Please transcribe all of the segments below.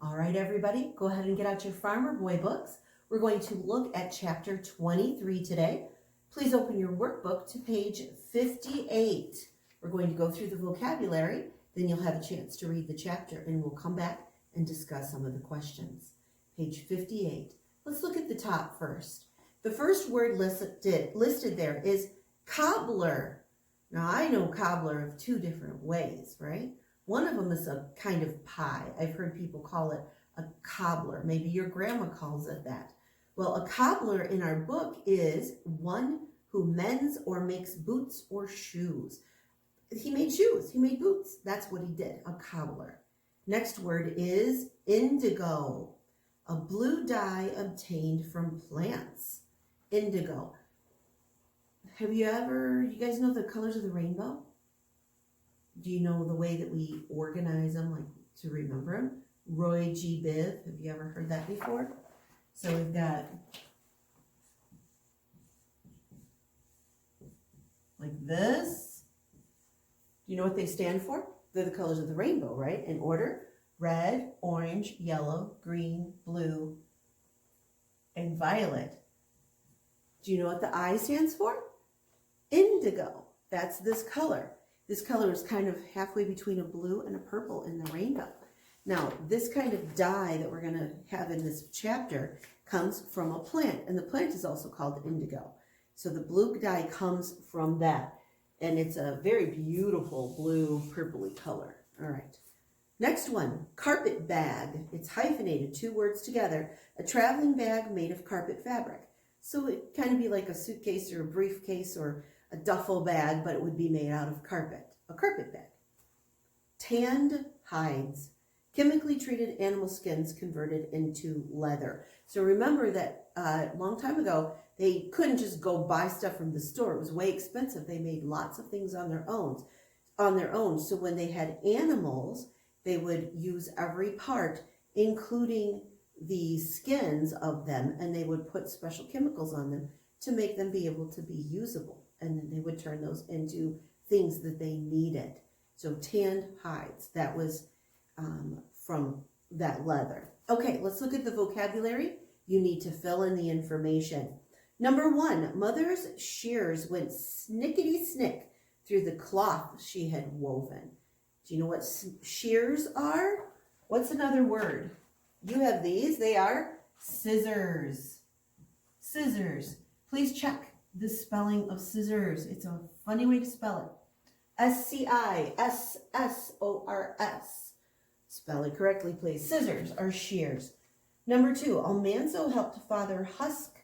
All right, everybody, go ahead and get out your Farmer Boy books. We're going to look at chapter 23 today. Please open your workbook to page 58. We're going to go through the vocabulary, then you'll have a chance to read the chapter, and we'll come back and discuss some of the questions. Page 58. Let's look at the top first. The first word listed there is cobbler. Now, I know cobbler of two different ways, right? One of them is a kind of pie. I've heard people call it a cobbler. Maybe your grandma calls it that. Well, a cobbler in our book is one who mends or makes boots or shoes. He made shoes. He made boots. That's what he did, a cobbler. Next word is indigo, a blue dye obtained from plants. Indigo. You guys know the colors of the rainbow? Do you know the way that we organize them, like to remember them? Roy G. Biv, have you ever heard that before? So we've got like this. Do you know what they stand for? They're the colors of the rainbow, right? In order: red, orange, yellow, green, blue, and violet. Do you know what the I stands for? Indigo. That's this color. This color is kind of halfway between a blue and a purple in the rainbow. Now, this kind of dye that we're going to have in this chapter comes from a plant, and the plant is also called indigo. So the blue dye comes from that, and it's a very beautiful blue purpley color. All right. Next one, carpet bag. It's hyphenated, two words together, a traveling bag made of carpet fabric. So it kind of be like a suitcase or a briefcase or a duffel bag, but it would be made out of carpet, a carpet bag. Tanned hides, chemically treated animal skins converted into leather. So remember that a long time ago, they couldn't just go buy stuff from the store. It was way expensive. They made lots of things on their own. So when they had animals, they would use every part, including the skins of them, and they would put special chemicals on them to make them be able to be usable. And then they would turn those into things that they needed. So tanned hides, that was from that leather. Okay, let's look at the vocabulary. You need to fill in the information. Number 1, mother's shears went snickety-snick through the cloth she had woven. Do you know what shears are? What's another word? You have these. They are scissors. Scissors. Please check the spelling of scissors. It's a funny way to spell it. S-C-I-S-S-O-R-S. Spell it correctly, please. Scissors are shears. Number 2, Almanzo helped father husk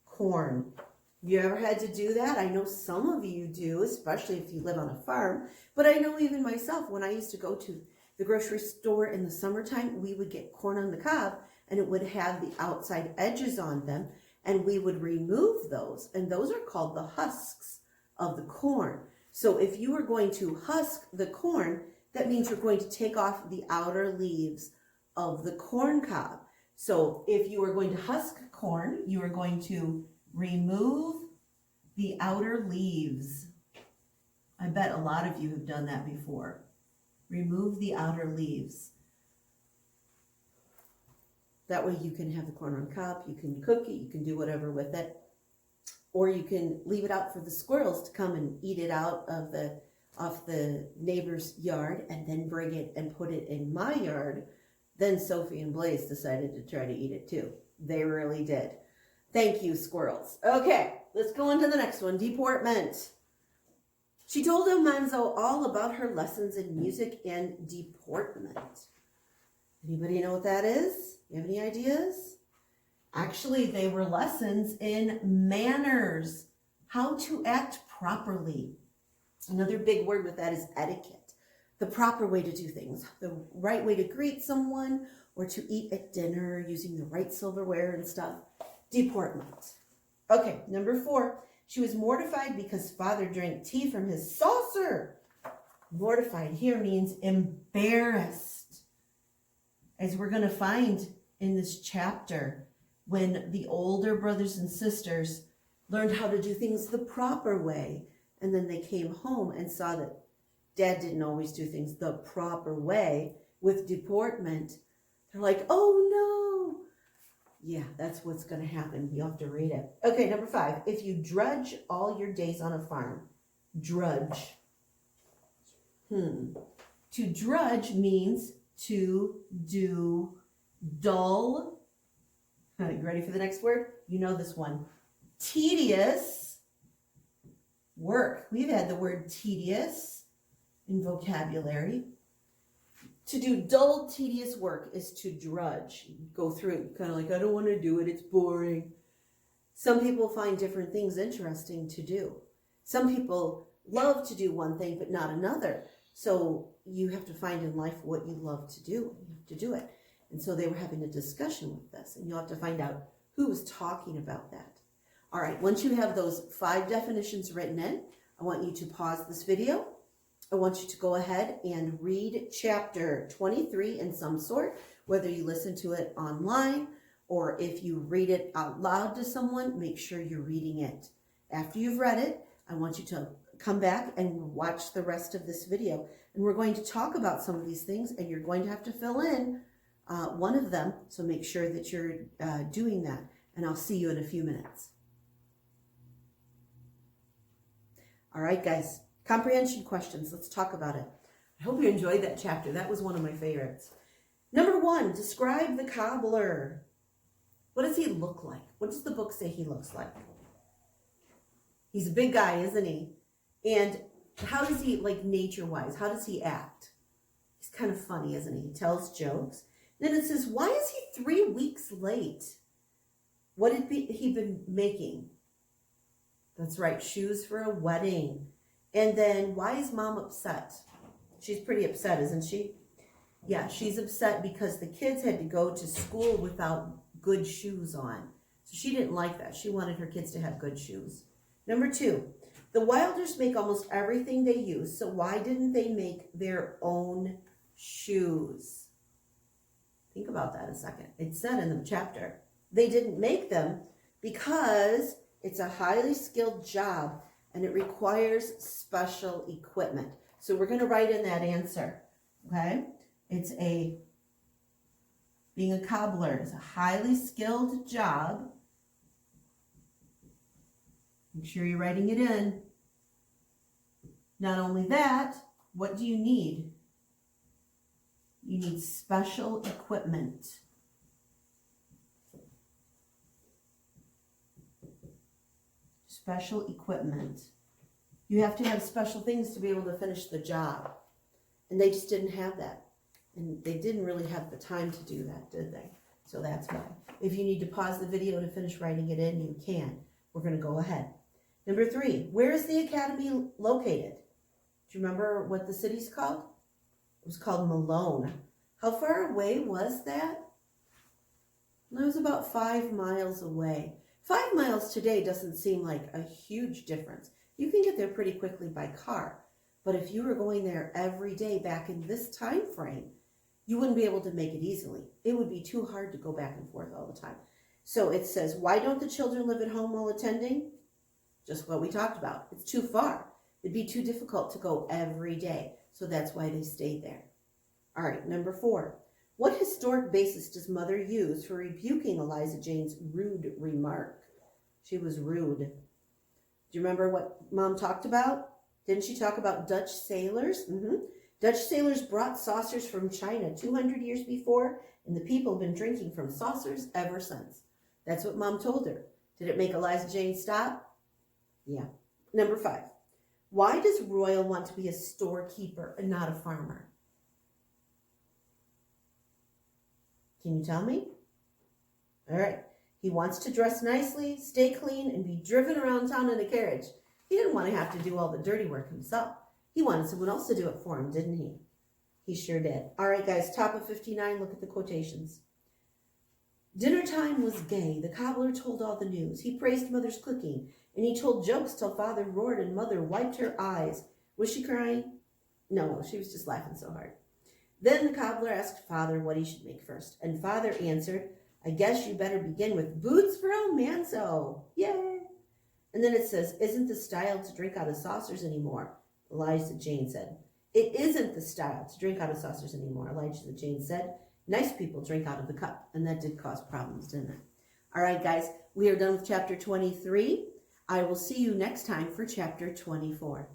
corn. You ever had to do that? I know some of you do, especially if you live on a farm. But I know even myself, when I used to go to the grocery store in the summertime, we would get corn on the cob, and it would have the outside edges on them, and we would remove those, and those are called the husks of the corn. So if you are going to husk the corn, that means you're going to take off the outer leaves of the corn cob. So if you are going to husk corn, you are going to remove the outer leaves. I bet a lot of you have done that before. Remove the outer leaves. That way you can have the corn on cob, you can cook it, you can do whatever with it. Or you can leave it out for the squirrels to come and eat it out of off the neighbor's yard, and then bring it and put it in my yard. Then Sophie and Blaze decided to try to eat it too. They really did. Thank you, squirrels. Okay, let's go on to the next one, deportment. She told Almanzo all about her lessons in music and deportment. Anybody know what that is? You have any ideas? Actually, they were lessons in manners, how to act properly. Another big word with that is etiquette, the proper way to do things, the right way to greet someone or to eat at dinner using the right silverware and stuff. Deportment. Okay, number 4, she was mortified because father drank tea from his saucer. Mortified here means embarrassed. As we're going to find in this chapter, when the older brothers and sisters learned how to do things the proper way, and then they came home and saw that Dad didn't always do things the proper way with deportment, They're like, oh no. Yeah, that's what's going to happen. You have to read it. Okay, number 5. If you drudge all your days on a farm, drudge. To drudge means to do dull. You ready for the next word? You know this one. Tedious work. We've had the word tedious in vocabulary. To do dull, tedious work is to drudge. Go through, kind of like, I don't want to do it, it's boring. Some people find different things interesting to do. Some people love to do one thing, but not another. So you have to find in life what you love to do. You have to do it. And so they were having a discussion with this, and you'll have to find out who was talking about that. All right, once you have those 5 definitions written in, I want you to pause this video. I want you to go ahead and read chapter 23 in some sort, whether you listen to it online or if you read it out loud to someone, make sure you're reading it. After you've read it, I want you to come back and watch the rest of this video. And we're going to talk about some of these things, and you're going to have to fill in one of them. So make sure that you're doing that. And I'll see you in a few minutes. All right, guys. Comprehension questions. Let's talk about it. I hope you enjoyed that chapter. That was one of my favorites. Number 1, describe the cobbler. What does he look like? What does the book say he looks like? He's a big guy, isn't he? And how does he, like nature-wise, how does he act? He's kind of funny, isn't he? He tells jokes. Then it says, why is he 3 weeks late? What had he been making? That's right, shoes for a wedding. And then why is Mom upset? She's pretty upset, isn't she? Yeah, she's upset because the kids had to go to school without good shoes on. So she didn't like that. She wanted her kids to have good shoes. Number 2, the Wilders make almost everything they use. So why didn't they make their own shoes? Think about that a second. It said in the chapter, they didn't make them because it's a highly skilled job and it requires special equipment. So we're going to write in that answer, okay? It's being a cobbler is a highly skilled job. Make sure you're writing it in. Not only that, what do you need? You need special equipment. Special equipment. You have to have special things to be able to finish the job. And they just didn't have that. And they didn't really have the time to do that, did they? So that's why. If you need to pause the video to finish writing it in, you can. We're going to go ahead. Number 3, where is the academy located? Do you remember what the city's called? It was called Malone. How far away was that? It was about 5 miles away. 5 miles today doesn't seem like a huge difference. You can get there pretty quickly by car. But if you were going there every day back in this time frame, you wouldn't be able to make it easily. It would be too hard to go back and forth all the time. So it says, why don't the children live at home while attending? Just what we talked about. It's too far. It'd be too difficult to go every day. So that's why they stayed there. All right, number 4. What historic basis does Mother use for rebuking Eliza Jane's rude remark? She was rude. Do you remember what Mom talked about? Didn't she talk about Dutch sailors? Dutch sailors brought saucers from China 200 years before, and the people have been drinking from saucers ever since. That's what Mom told her. Did it make Eliza Jane stop? Yeah. Number 5. Why does Royal want to be a storekeeper and not a farmer? Can you tell me? All right. He wants to dress nicely, stay clean, and be driven around town in a carriage. He didn't want to have to do all the dirty work himself. He wanted someone else to do it for him, didn't he? He sure did. All right, guys, top of 59, look at the quotations. Dinner time was gay. The cobbler told all the news. He praised Mother's cooking, and he told jokes till Father roared and Mother wiped her eyes. Was she crying? No, she was just laughing so hard. Then the cobbler asked Father what he should make first, and Father answered, I guess you better begin with boots for El Manso. Yay! And then it says, isn't the style to drink out of saucers anymore? Eliza Jane said. It isn't the style to drink out of saucers anymore, Eliza Jane said. Nice people drink out of the cup, and that did cause problems, didn't it? All right, guys, we are done with chapter 23. I will see you next time for chapter 24.